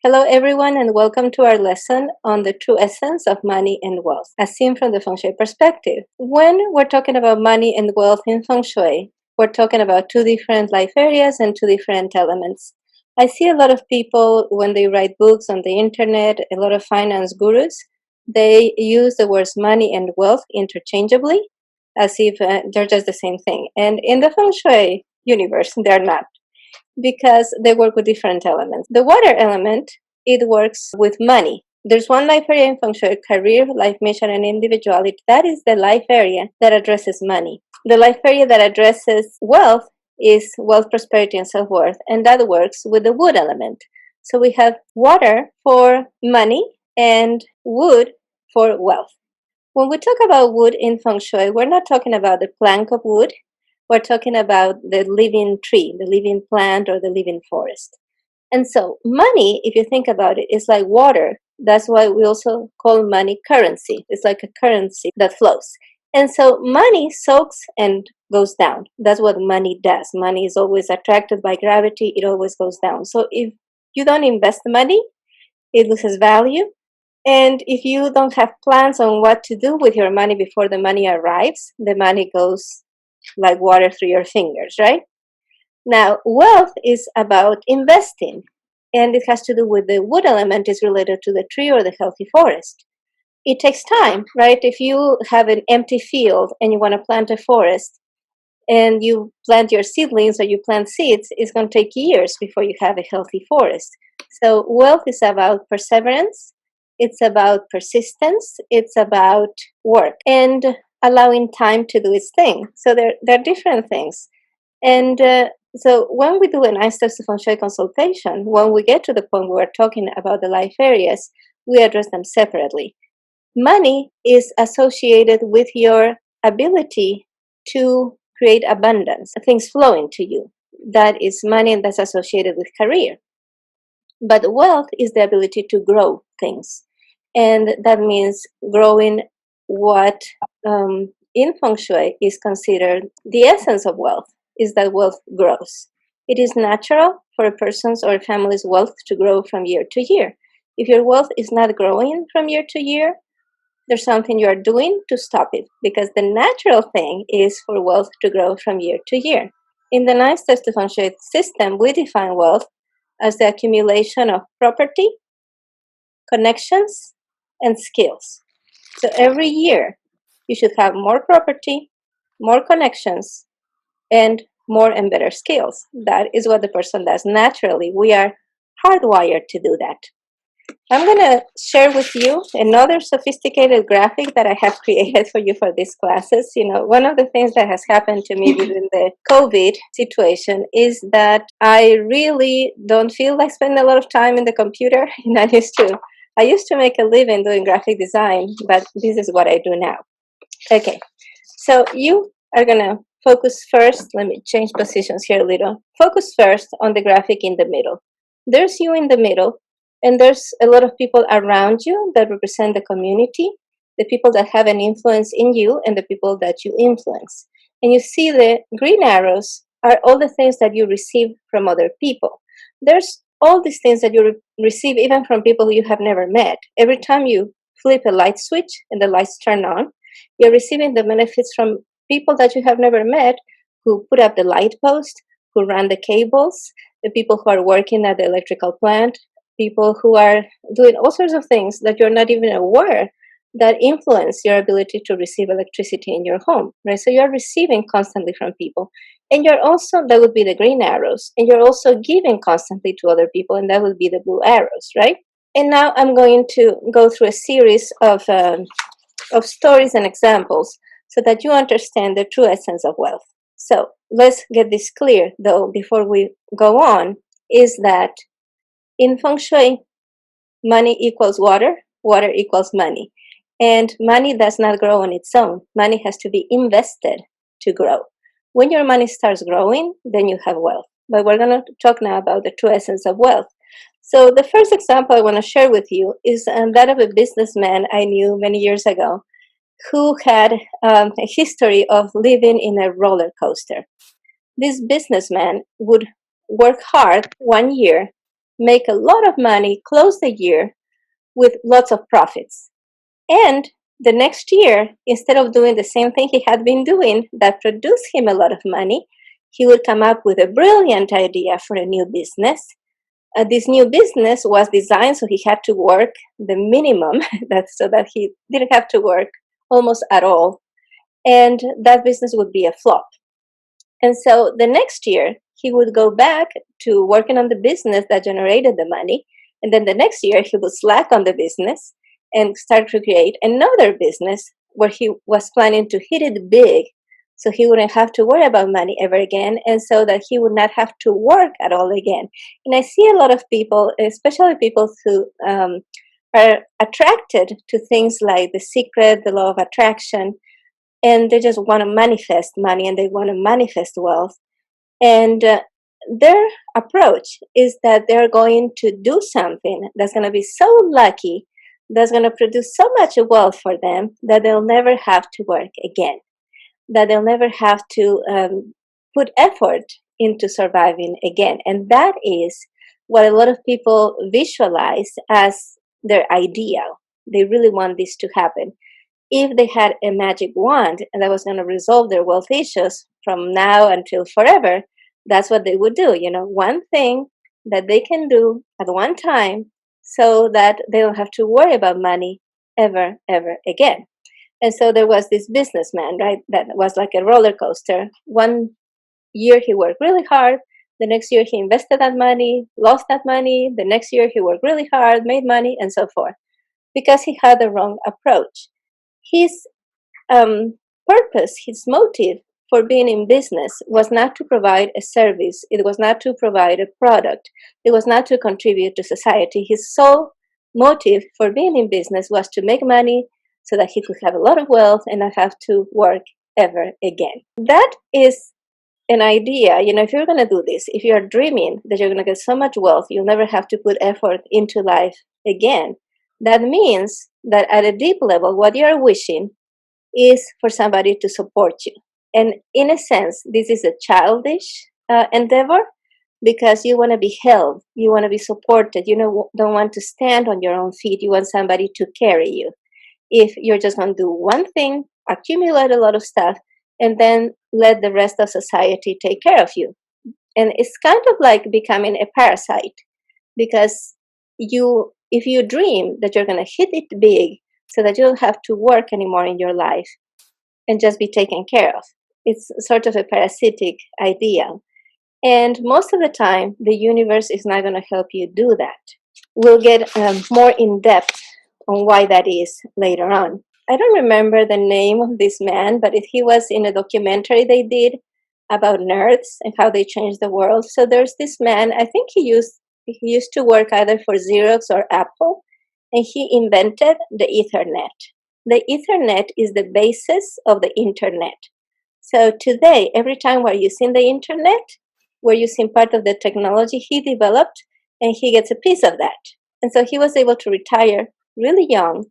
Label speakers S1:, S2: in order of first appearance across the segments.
S1: Hello, everyone, and welcome to our lesson on the true essence of money and wealth, as seen from the Feng Shui perspective. When we're talking about money and wealth in Feng Shui, we're talking about two different life areas and two different elements. I see a lot of people, when they write books on the internet, a lot of finance gurus, they use the words money and wealth interchangeably, as if they're just the same thing. And in the Feng Shui universe, they're not, because they work with different elements. The water element, it works with money. There's one life area in Feng Shui, career, life mission, and individuality. That is the life area that addresses money. The life area that addresses wealth is wealth, prosperity, and self-worth, and that works with the wood element. So we have water for money and wood for wealth. When we talk about wood in Feng Shui, we're not talking about the plank of wood. We're talking about the living tree, the living plant, or the living forest. And so money, if you think about it, is like water. That's why we also call money currency. It's like a currency that flows. And so money soaks and goes down. That's what money does. Money is always attracted by gravity. It always goes down. So if you don't invest money, it loses value. And if you don't have plans on what to do with your money before the money arrives, the money goes like water through your fingers, right? Now, wealth is about investing, and it has to do with the wood element is related to the tree or the healthy forest. It takes time, right? If you have an empty field and you want to plant a forest and you plant your seedlings or you plant seeds, it's going to take years before you have a healthy forest. So wealth is about perseverance, it's about persistence, it's about work and allowing time to do its thing. So there are different things. And so when we do an 9 Steps to Feng Shui consultation, when we get to the point where we're talking about the life areas, we address them separately. Money is associated with your ability to create abundance, things flowing to you. That is money, and that's associated with career. But wealth is the ability to grow things. And that means growing what in Feng Shui is considered the essence of wealth, is that wealth grows. It is natural for a person's or a family's wealth to grow from year to year. If your wealth is not growing from year to year, there's something you are doing to stop it, because the natural thing is for wealth to grow from year to year. In the 9 Steps to Feng Shui system, we define wealth as the accumulation of property, connections, and skills. So every year, you should have more property, more connections, and more and better skills. That is what the person does naturally. We are hardwired to do that. I'm going to share with you another sophisticated graphic that I have created for you for these classes. You know, one of the things that has happened to me within the COVID situation is that I really don't feel like spending a lot of time in the computer. And I used to make a living doing graphic design, but this is what I do now. Okay, so you are going to focus first. Let me change positions here a little. Focus first on the graphic in the middle. There's you in the middle, and there's a lot of people around you that represent the community, the people that have an influence in you, and the people that you influence. And you see the green arrows are all the things that you receive from other people. There's all these things that you receive even from people you have never met. Every time you flip a light switch and the lights turn on, you're receiving the benefits from people that you have never met, who put up the light post, who run the cables, the people who are working at the electrical plant, people who are doing all sorts of things that you're not even aware that influence your ability to receive electricity in your home, right? So you're receiving constantly from people. And you're also, that would be the green arrows, and you're also giving constantly to other people, and that would be the blue arrows, right? And now I'm going to go through a series of stories and examples so that you understand the true essence of wealth. So let's get this clear, though, before we go on, is that in Feng Shui, money equals water, water equals money. And money does not grow on its own. Money has to be invested to grow. When your money starts growing, then you have wealth. But we're going to talk now about the true essence of wealth. So the first example I want to share with you is that of a businessman I knew many years ago who had a history of living in a roller coaster. This businessman would work hard 1 year make a lot of money, close the year with lots of profits. And the next year, instead of doing the same thing he had been doing that produced him a lot of money, he would come up with a brilliant idea for a new business. This new business was designed so he had to work the minimum, so that he didn't have to work almost at all. And that business would be a flop. And so the next year, he would go back to working on the business that generated the money. And then the next year, he would slack on the business and start to create another business where he was planning to hit it big so he wouldn't have to worry about money ever again, and so that he would not have to work at all again. And I see a lot of people, especially people who are attracted to things like The Secret, the law of attraction, and they just want to manifest money and they want to manifest wealth. And their approach is that they're going to do something that's going to be so lucky, that's going to produce so much wealth for them that they'll never have to work again, that they'll never have to put effort into surviving again. And that is what a lot of people visualize as their ideal. They really want this to happen. If they had a magic wand and that was going to resolve their wealth issues from now until forever, that's what they would do. One thing that they can do at one time so that they don't have to worry about money ever again. And so there was this businessman, right, that was like a roller coaster. One year he worked really hard. The next year he invested that money, lost that money. The next year he worked really hard, made money, and so forth, because he had the wrong approach. His purpose, his motive for being in business was not to provide a service. It was not to provide a product. It was not to contribute to society. His sole motive for being in business was to make money so that he could have a lot of wealth and not have to work ever again. That is an idea. If you're going to do this, if you're dreaming that you're going to get so much wealth, you'll never have to put effort into life again. That means that at a deep level, what you're wishing is for somebody to support you. And in a sense, this is a childish endeavor, because you want to be held, you want to be supported, you don't want to stand on your own feet, you want somebody to carry you. If you're just going to do one thing, accumulate a lot of stuff, and then let the rest of society take care of you. And it's kind of like becoming a parasite, because if you dream that you're going to hit it big so that you don't have to work anymore in your life and just be taken care of, it's sort of a parasitic idea. And most of the time, the universe is not going to help you do that. We'll get more in depth on why that is later on. I don't remember the name of this man, but he was in a documentary they did about nerds and how they changed the world. So there's this man, I think he used to work either for Xerox or Apple, and he invented the Ethernet. The Ethernet is the basis of the internet. So today, every time we're using the internet, we're using part of the technology he developed, and he gets a piece of that. And so he was able to retire really young,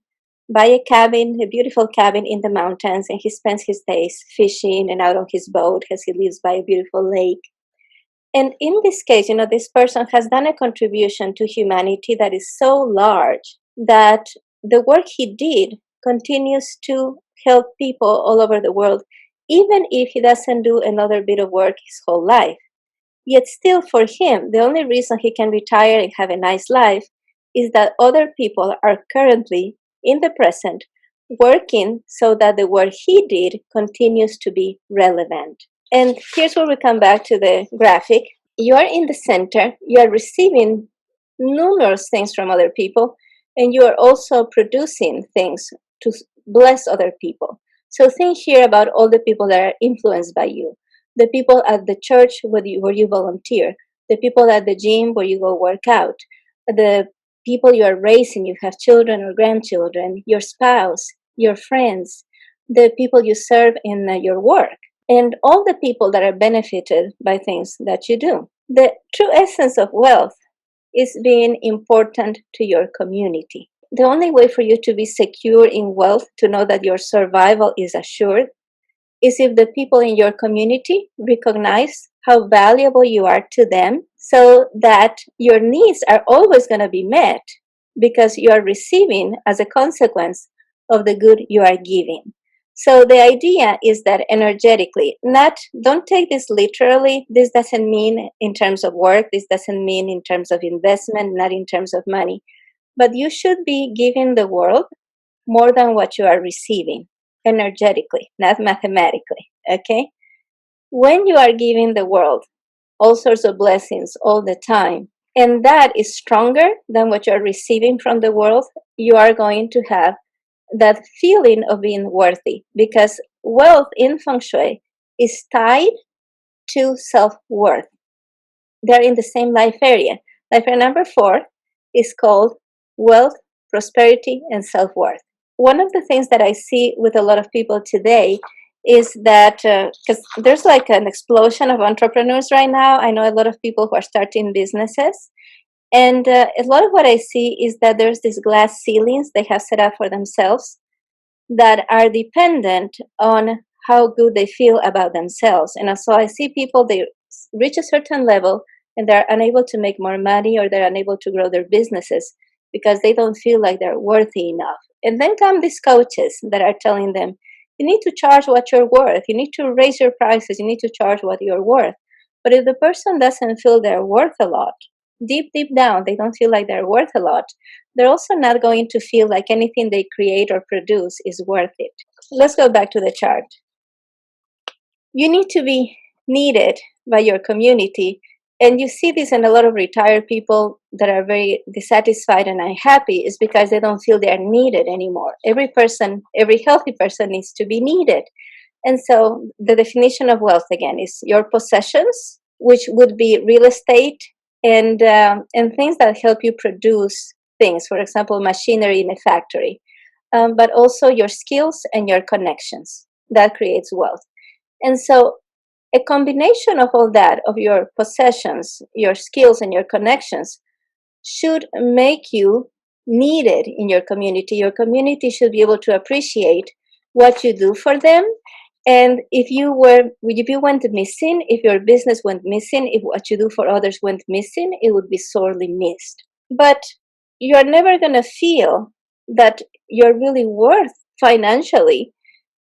S1: buy a cabin, a beautiful cabin in the mountains, and he spends his days fishing and out on his boat as he lives by a beautiful lake. And in this case, this person has done a contribution to humanity that is so large that the work he did continues to help people all over the world, even if he doesn't do another bit of work his whole life. Yet still, for him, the only reason he can retire and have a nice life is that other people are currently, in the present, working so that the work he did continues to be relevant. And here's where we come back to the graphic. You are in the center, you are receiving numerous things from other people, and you are also producing things to bless other people. So think here about all the people that are influenced by you. The people at the church where you volunteer, the people at the gym where you go work out, the people you are raising, you have children or grandchildren, your spouse, your friends, the people you serve in your work, and all the people that are benefited by things that you do. The true essence of wealth is being important to your community. The only way for you to be secure in wealth, to know that your survival is assured, is if the people in your community recognize how valuable you are to them, so that your needs are always going to be met because you are receiving as a consequence of the good you are giving. So the idea is that energetically, not, don't take this literally. This doesn't mean in terms of work, this doesn't mean in terms of investment, not in terms of money, but you should be giving the world more than what you are receiving energetically, not mathematically. Okay? When you are giving the world all sorts of blessings all the time, and that is stronger than what you're receiving from the world, you are going to have that feeling of being worthy, because wealth in Feng Shui is tied to self-worth. They're in the same life area. Life area number 4 is called wealth, prosperity, and self-worth. One of the things that I see with a lot of people today is that, because there's like an explosion of entrepreneurs right now. I know a lot of people who are starting businesses. And a lot of what I see is that there's these glass ceilings they have set up for themselves that are dependent on how good they feel about themselves. And so I see people, they reach a certain level and they're unable to make more money, or they're unable to grow their businesses because they don't feel like they're worthy enough. And then come these coaches that are telling them, you need to charge what you're worth. You need to raise your prices. You need to charge what you're worth. But if the person doesn't feel they're worth a lot, deep down, they don't feel like they're worth a lot, they're also not going to feel like anything they create or produce is worth it. Let's go back to the chart. You need to be needed by your community. And you see this in a lot of retired people that are very dissatisfied and unhappy, is because they don't feel they're needed anymore. Every person, every healthy person needs to be needed. And so the definition of wealth, again, is your possessions, which would be real estate and things that help you produce things, for example, machinery in a factory, but also your skills and your connections. That creates wealth. And so a combination of all that, of your possessions, your skills, and your connections, should make you needed in your community. Your community should be able to appreciate what you do for them. And if you went missing, if your business went missing, if what you do for others went missing, it would be sorely missed. But you're never going to feel that you're really worth financially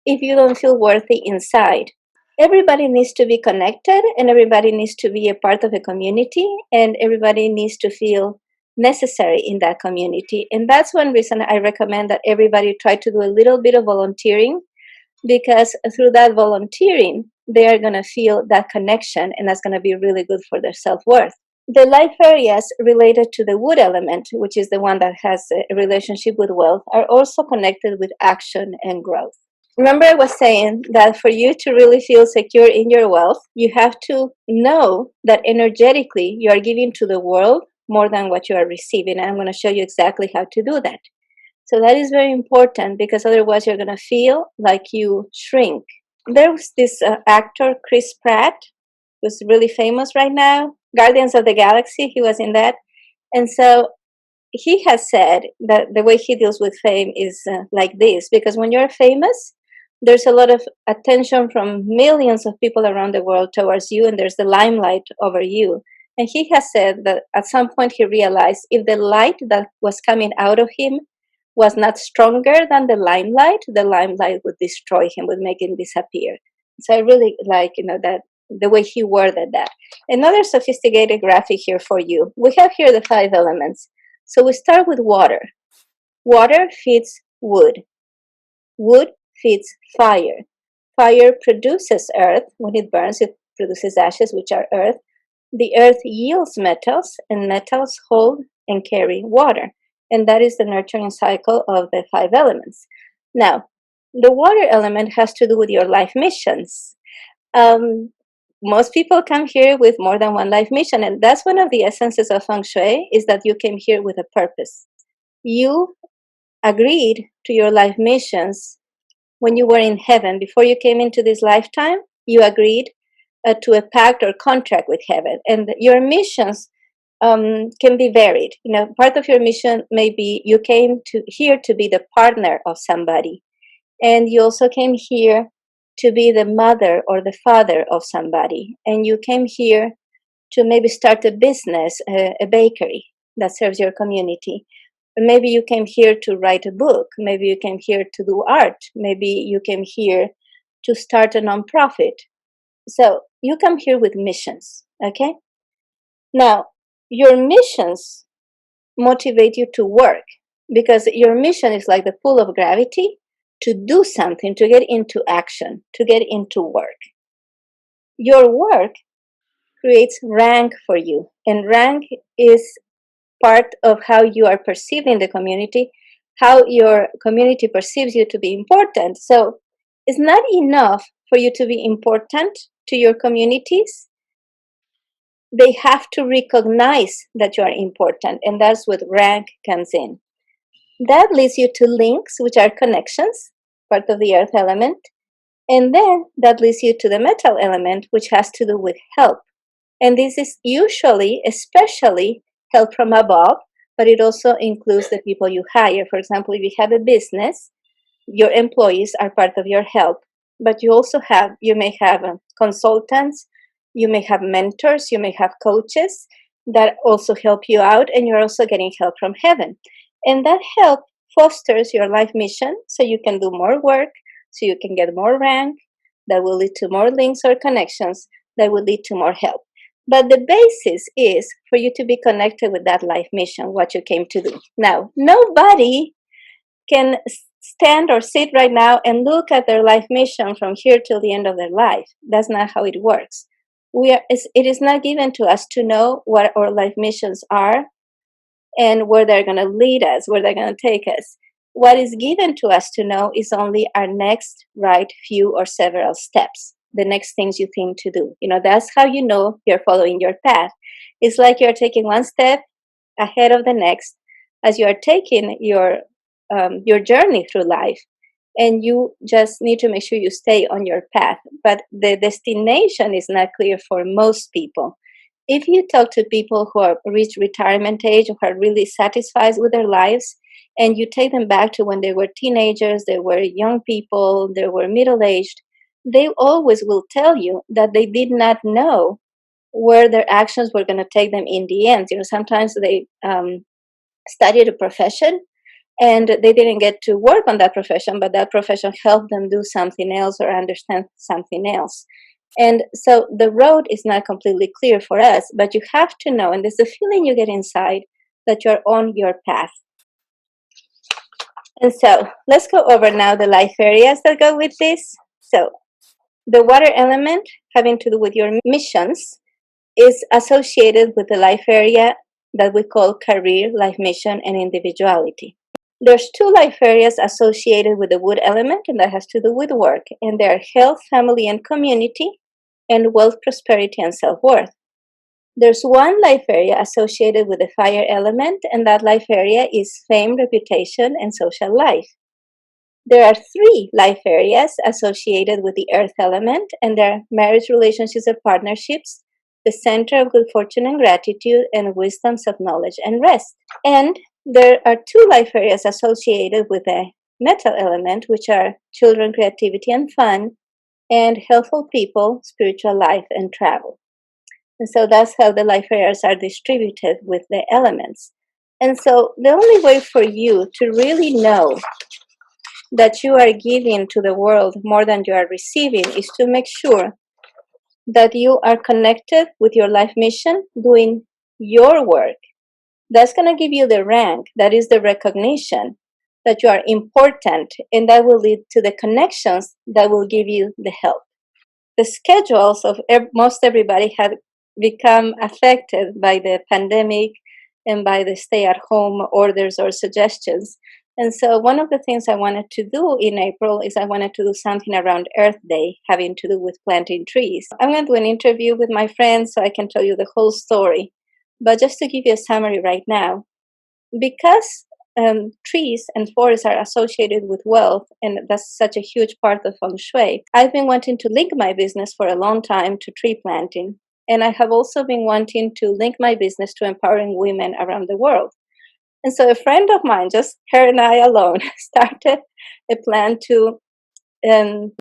S1: if you don't feel worthy inside. Everybody needs to be connected, and everybody needs to be a part of a community, and everybody needs to feel necessary in that community. And that's one reason I recommend that everybody try to do a little bit of volunteering, because through that volunteering, they are going to feel that connection, and that's going to be really good for their self-worth. The life areas related to the wood element, which is the one that has a relationship with wealth, are also connected with action and growth. Remember, I was saying that for you to really feel secure in your wealth, you have to know that energetically you are giving to the world more than what you are receiving. And I'm going to show you exactly how to do that. So that is very important, because otherwise you're going to feel like you shrink. There was this actor, Chris Pratt, who's really famous right now. Guardians of the Galaxy, he was in that. And so he has said that the way he deals with fame is like this, because when you're famous, there's a lot of attention from millions of people around the world towards you, and there's the limelight over you. And he has said that at some point he realized if the light that was coming out of him was not stronger than the limelight would destroy him, would make him disappear. So I really like, that the way he worded that. Another sophisticated graphic here for you. We have here the 5 elements. So we start with water. Water feeds wood. Wood feeds fire. Fire produces earth. When it burns, it produces ashes, which are earth. The earth yields metals, and metals hold and carry water. And that is the nurturing cycle of the 5 elements. Now, the water element has to do with your life missions. Most people come here with more than one life mission, and that's one of the essences of Feng Shui, is that you came here with a purpose. You agreed to your life missions when you were in heaven. Before you came into this lifetime, you agreed to a pact or contract with heaven. And your missions can be varied. Part of your mission may be you came here to be the partner of somebody. And you also came here to be the mother or the father of somebody, and you came here to maybe start a business, a bakery that serves your community. Maybe you came here to write a book. Maybe you came here to do art. Maybe you came here to start a nonprofit. So you come here with missions, okay? Now, your missions motivate you to work because your mission is like the pull of gravity to do something, to get into action, to get into work. Your work creates rank for you, and rank is part of how you are perceived in the community, how your community perceives you to be important. So it's not enough for you to be important to your communities. They have to recognize that you are important, and that's what rank comes in. That leads you to links, which are connections, part of the earth element, and then that leads you to the metal element, which has to do with help. And this is usually, especially, help from above, but it also includes the people you hire. For example, if you have a business, your employees are part of your help, but you may have consultants, you may have mentors, you may have coaches that also help you out, and you're also getting help from heaven. And that help fosters your life mission so you can do more work, so you can get more rank, that will lead to more links or connections, that will lead to more help. But the basis is for you to be connected with that life mission, what you came to do. Now, nobody can stand or sit right now and look at their life mission from here till the end of their life. That's not how it works. It is not given to us to know what our life missions are and where they're going to lead us, where they're going to take us. What is given to us to know is only our next right few or several steps, the next things you think to do. That's how you know you're following your path. It's like you're taking one step ahead of the next as you are taking your journey through life, and you just need to make sure you stay on your path. But the destination is not clear for most people. If you talk to people who have reached retirement age, who are really satisfied with their lives, and you take them back to when they were teenagers, they were young people, they were middle-aged, they always will tell you that they did not know where their actions were going to take them in the end. Sometimes they studied a profession and they didn't get to work on that profession, but that profession helped them do something else or understand something else. And so the road is not completely clear for us, but you have to know, and there's a feeling you get inside that you're on your path. And so let's go over now the life areas that go with this. So the water element, having to do with your missions, is associated with the life area that we call career, life mission, and individuality. There's two life areas associated with the wood element, and that has to do with work, and they are health, family, and community, and wealth, prosperity, and self-worth. There's one life area associated with the fire element, and that life area is fame, reputation, and social life. There are three life areas associated with the earth element, and they are marriage, relationships, and partnerships, the center of good fortune and gratitude, and wisdoms of knowledge and rest. And there are two life areas associated with the metal element, which are children, creativity, and fun, and helpful people, spiritual life, and travel. And so that's how the life areas are distributed with the elements. And so the only way for you to really know that you are giving to the world more than you are receiving is to make sure that you are connected with your life mission, doing your work. That's going to give you the rank, that is the recognition that you are important, and that will lead to the connections that will give you the help. The schedules of most everybody have become affected by the pandemic and by the stay-at-home orders or suggestions. And so one of the things I wanted to do in April is I wanted to do something around Earth Day, having to do with planting trees. I'm going to do an interview with my friends so I can tell you the whole story. But just to give you a summary right now, because trees and forests are associated with wealth, and that's such a huge part of Feng Shui, I've been wanting to link my business for a long time to tree planting. And I have also been wanting to link my business to empowering women around the world. And so a friend of mine, just her and I alone, started a plan to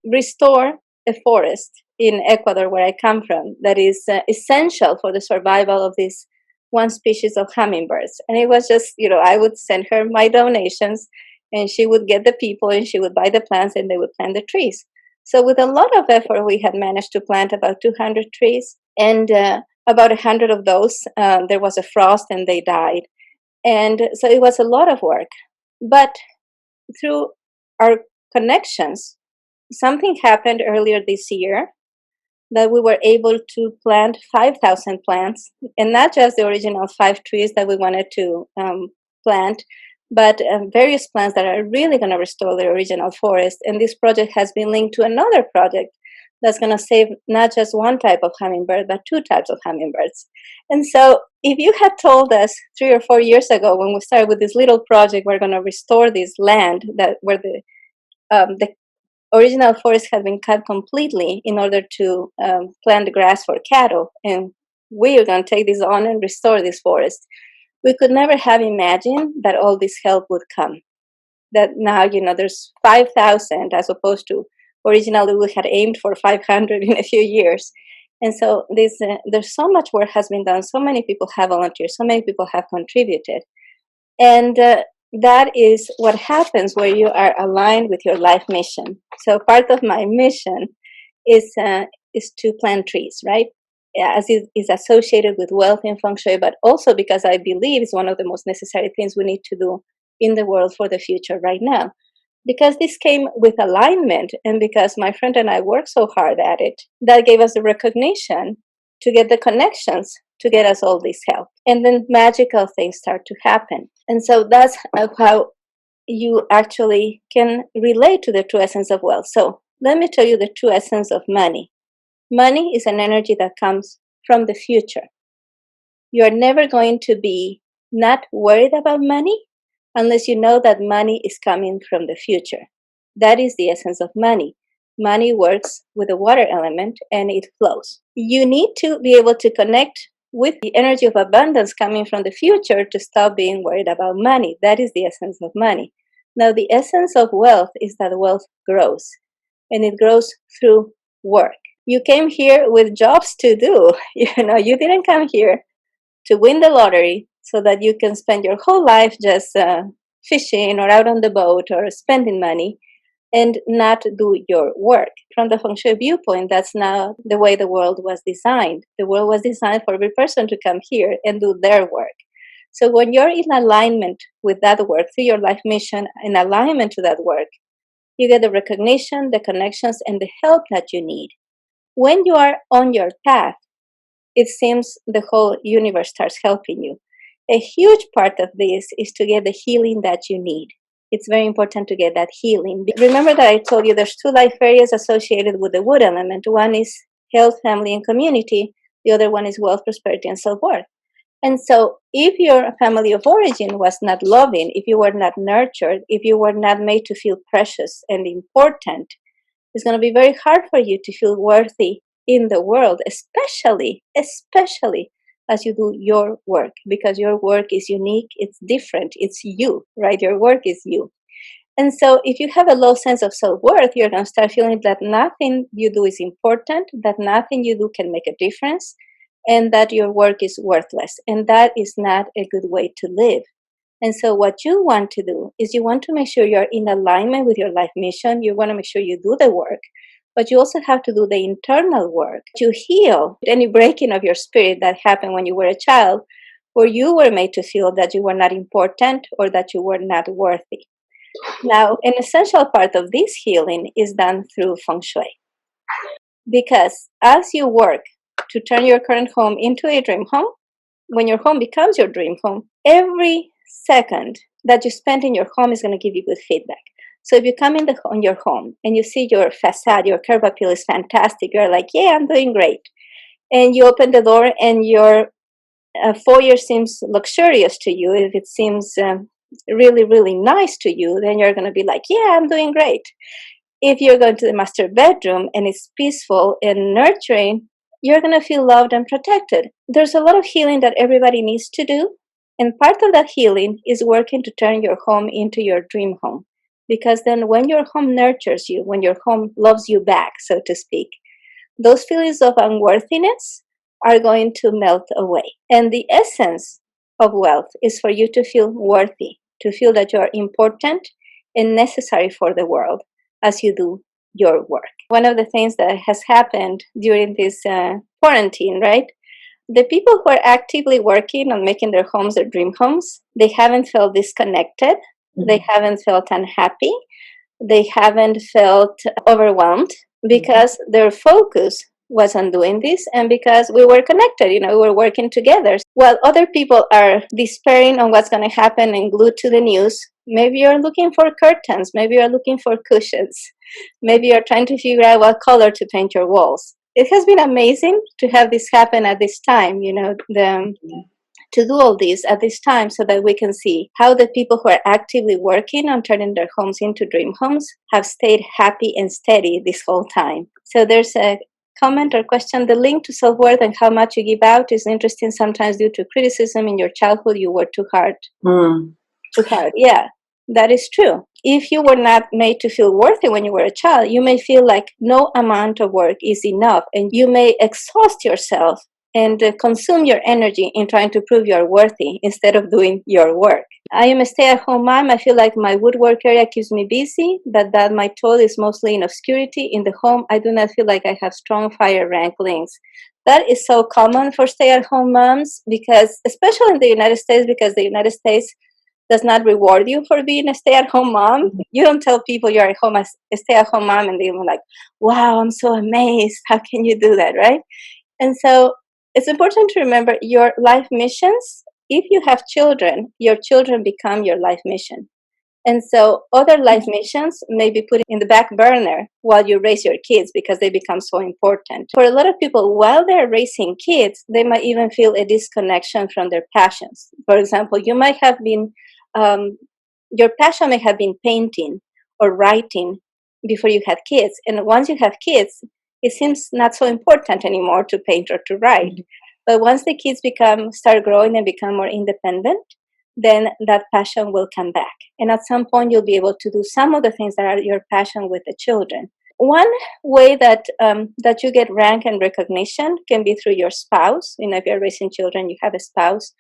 S1: restore a forest in Ecuador, where I come from, that is essential for the survival of this one species of hummingbirds. And it was just, I would send her my donations, and she would get the people, and she would buy the plants, and they would plant the trees. So with a lot of effort, we had managed to plant about 200 trees, and about 100 of those, there was a frost and they died. And so it was a lot of work. But through our connections, something happened earlier this year that we were able to plant 5,000 plants, and not just the original 5 trees that we wanted to plant, but various plants that are really going to restore the original forest. And this project has been linked to another project that's going to save not just one type of hummingbird, but 2 types of hummingbirds. And so if you had told us 3 or 4 years ago, when we started with this little project, we're going to restore this land where the original forest had been cut completely in order to plant the grass for cattle, and we are going to take this on and restore this forest, we could never have imagined that all this help would come. That now, there's 5,000 as opposed to originally we had aimed for 500 in a few years. And so there's so much work has been done. So many people have volunteered. So many people have contributed. And that is what happens where you are aligned with your life mission. So part of my mission is to plant trees, right? As it is associated with wealth in Feng Shui, but also because I believe it's one of the most necessary things we need to do in the world for the future right now. Because this came with alignment, and because my friend and I worked so hard at it, that gave us the recognition to get the connections to get us all this help. And then magical things start to happen. And so that's how you actually can relate to the true essence of wealth. So let me tell you the true essence of money. Money is an energy that comes from the future. You are never going to be not worried about money unless you know that money is coming from the future. That is the essence of money. Money works with the water element and it flows. You need to be able to connect with the energy of abundance coming from the future to stop being worried about money. That is the essence of money. Now, the essence of wealth is that wealth grows, and it grows through work. You came here with jobs to do. You didn't come here to win the lottery so that you can spend your whole life just fishing or out on the boat or spending money and not do your work. From the Feng Shui viewpoint, that's not the way the world was designed. The world was designed for every person to come here and do their work. So when you're in alignment with that work, through your life mission, in alignment to that work, you get the recognition, the connections, and the help that you need. When you are on your path, it seems the whole universe starts helping you. A huge part of this is to get the healing that you need. It's very important to get that healing. Remember that I told you there's 2 life areas associated with the wood element. One is health, family, and community. The other one is wealth, prosperity, and self-worth. And so if your family of origin was not loving, if you were not nurtured, if you were not made to feel precious and important, it's going to be very hard for you to feel worthy in the world, especially as you do your work, because your work is unique, it's different, it's you, right? Your work is you. And so if you have a low sense of self-worth, you're going to start feeling that nothing you do is important, that nothing you do can make a difference, and that your work is worthless. And that is not a good way to live. And so what you want to do is you want to make sure you're in alignment with your life mission. You want to make sure you do the work, but you also have to do the internal work to heal any breaking of your spirit that happened when you were a child, where you were made to feel that you were not important or that you were not worthy. Now, an essential part of this healing is done through Feng Shui. Because as you work to turn your current home into a dream home, when your home becomes your dream home, every second that you spend in your home is going to give you good feedback. So if you come on your home and you see your facade, your curb appeal is fantastic, you're like, yeah, I'm doing great. And you open the door and your foyer seems luxurious to you. If it seems really, really nice to you, then you're going to be like, yeah, I'm doing great. If you're going to the master bedroom and it's peaceful and nurturing, you're going to feel loved and protected. There's a lot of healing that everybody needs to do. And part of that healing is working to turn your home into your dream home. because then when your home nurtures you, when your home loves you back, so to speak, those feelings of unworthiness are going to melt away. And the essence of wealth is for you to feel worthy, to feel that you are important and necessary for the world as you do your work. One of the things that has happened during this quarantine, right? The people who are actively working on making their homes their dream homes, they haven't felt disconnected, they haven't felt unhappy, they haven't felt overwhelmed because their focus was on doing this and because we were connected, we were working together. While other people are despairing on what's going to happen and glued to the news, maybe you're looking for curtains, maybe you're looking for cushions, maybe you're trying to figure out what color to paint your walls. It has been amazing to have this happen at this time, to do all this at this time so that we can see how the people who are actively working on turning their homes into dream homes have stayed happy and steady this whole time. So there's a comment or question. The link to self-worth and how much you give out is interesting. Sometimes due to criticism in your childhood, you work too hard. Too hard. Yeah, that is true. If you were not made to feel worthy when you were a child, you may feel like no amount of work is enough and you may exhaust yourself and consume your energy in trying to prove you're worthy instead of doing your work. I am a stay-at-home mom. I feel like my woodwork area keeps me busy, but that my toil is mostly in obscurity. In the home, I do not feel like I have strong fire ranklings. That is so common for stay-at-home moms because, especially in the United States, because the United States does not reward you for being a stay-at-home mom. You don't tell people you're a stay-at-home mom and they're like, wow, I'm so amazed. How can you do that, right? And so it's important to remember your life missions. If you have children, your children become your life mission. And so other life missions may be put in the back burner while you raise your kids because they become so important. For a lot of people, while they're raising kids, they might even feel a disconnection from their passions. For example, you might have been, your passion may have been painting or writing before you had kids. And once you have kids, it seems not so important anymore to paint or to write. But once the kids start growing and become more independent, then that passion will come back. And at some point, you'll be able to do some of the things that are your passion with the children. One way that you get rank and recognition can be through your spouse. If you're raising children, you have a spouse.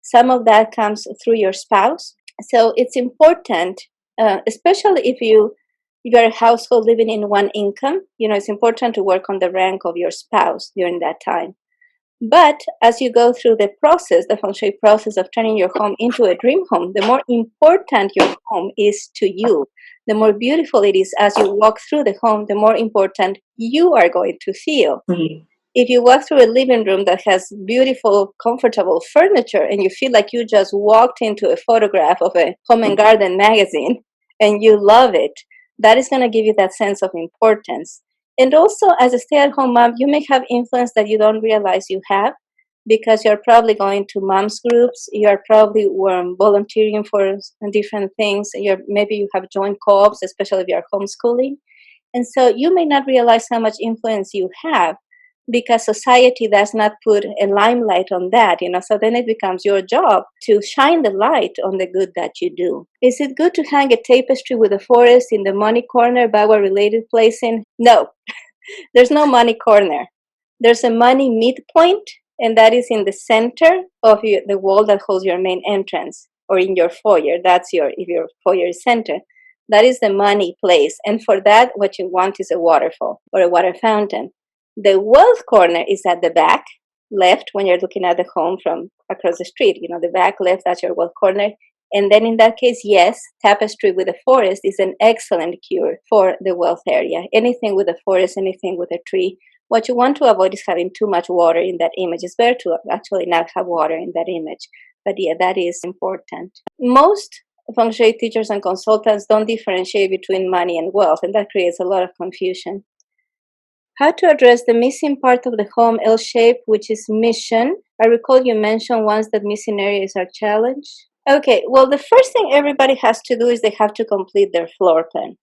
S1: Some of that comes through your spouse. So it's important, especially if you're a household living in one income, it's important to work on the rank of your spouse during that time. But as you go through the Feng Shui process of turning your home into a dream home, the more important your home is to you, the more beautiful it is as you walk through the home, the more important you are going to feel. If you walk through a living room that has beautiful, comfortable furniture and you feel like you just walked into a photograph of a home and garden magazine and you love it, that is going to give you that sense of importance. And also, as a stay-at-home mom, you may have influence that you don't realize you have because you're probably going to moms groups, you're probably volunteering for different things, maybe you have joined co-ops, especially if you're homeschooling. And so you may not realize how much influence you have because society does not put a limelight on that, so then it becomes your job to shine the light on the good that you do. Is it good to hang a tapestry with a forest in the money corner by a related placing? No, there's no money corner. There's a money midpoint, and that is in the center of the wall that holds your main entrance, or in your foyer. If your foyer is center, that is the money place. And for that, what you want is a waterfall or a water fountain. The wealth corner is at the back left when you're looking at the home from across the street. The back left, that's your wealth corner. And then in that case, yes, tapestry with a forest is an excellent cure for the wealth area. Anything with a forest, anything with a tree. What you want to avoid is having too much water in that image. It's better to actually not have water in that image. But yeah, that is important. Most Feng Shui teachers and consultants don't differentiate between money and wealth, and that creates a lot of confusion. How to address the missing part of the home L shape, which is mission. I recall you mentioned once that missing areas are challenge. Okay, well, the first thing everybody has to do is they have to complete their floor plan.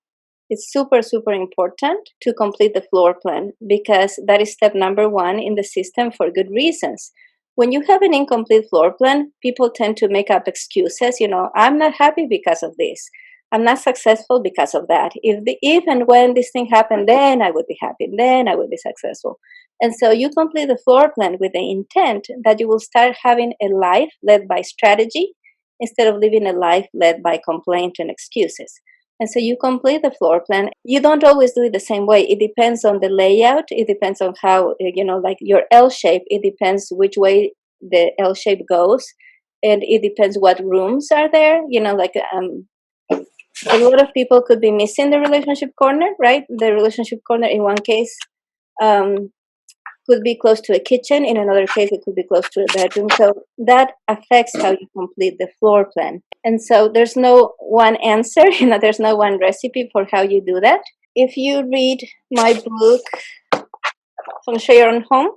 S1: It's super, super important to complete the floor plan because that is step number one in the system for good reasons. When you have an incomplete floor plan, people tend to make up excuses. I'm not happy because of this. I'm not successful because of that. If and when this thing happened, then I would be happy, then I would be successful. And so you complete the floor plan with the intent that you will start having a life led by strategy instead of living a life led by complaint and excuses. And so you complete the floor plan. You don't always do it the same way. It depends on the layout. It depends on how, like your L shape, it depends which way the L shape goes. And it depends what rooms are there. A lot of people could be missing the relationship corner, right? The relationship corner in one case could be close to a kitchen. In another case, it could be close to a bedroom. So that affects how you complete the floor plan. And so there's no one answer, there's no one recipe for how you do that. If you read my book, Feng Shui Your Own Home,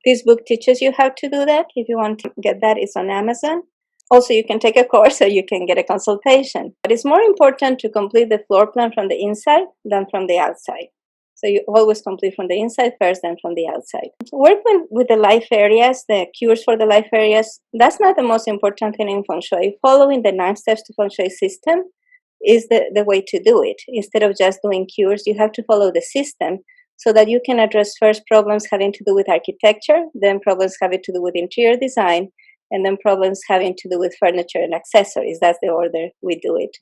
S1: this book teaches you how to do that. If you want to get that, it's on Amazon. Also, you can take a course or you can get a consultation. But it's more important to complete the floor plan from the inside than from the outside. So you always complete from the inside first, then from the outside. Work with the life areas, the cures for the life areas. That's not the most important thing in Feng Shui. Following the 9 steps to Feng Shui system is the way to do it. Instead of just doing cures, you have to follow the system so that you can address first problems having to do with architecture, then problems having to do with interior design, and then problems having to do with furniture and accessories. That's the order we do it.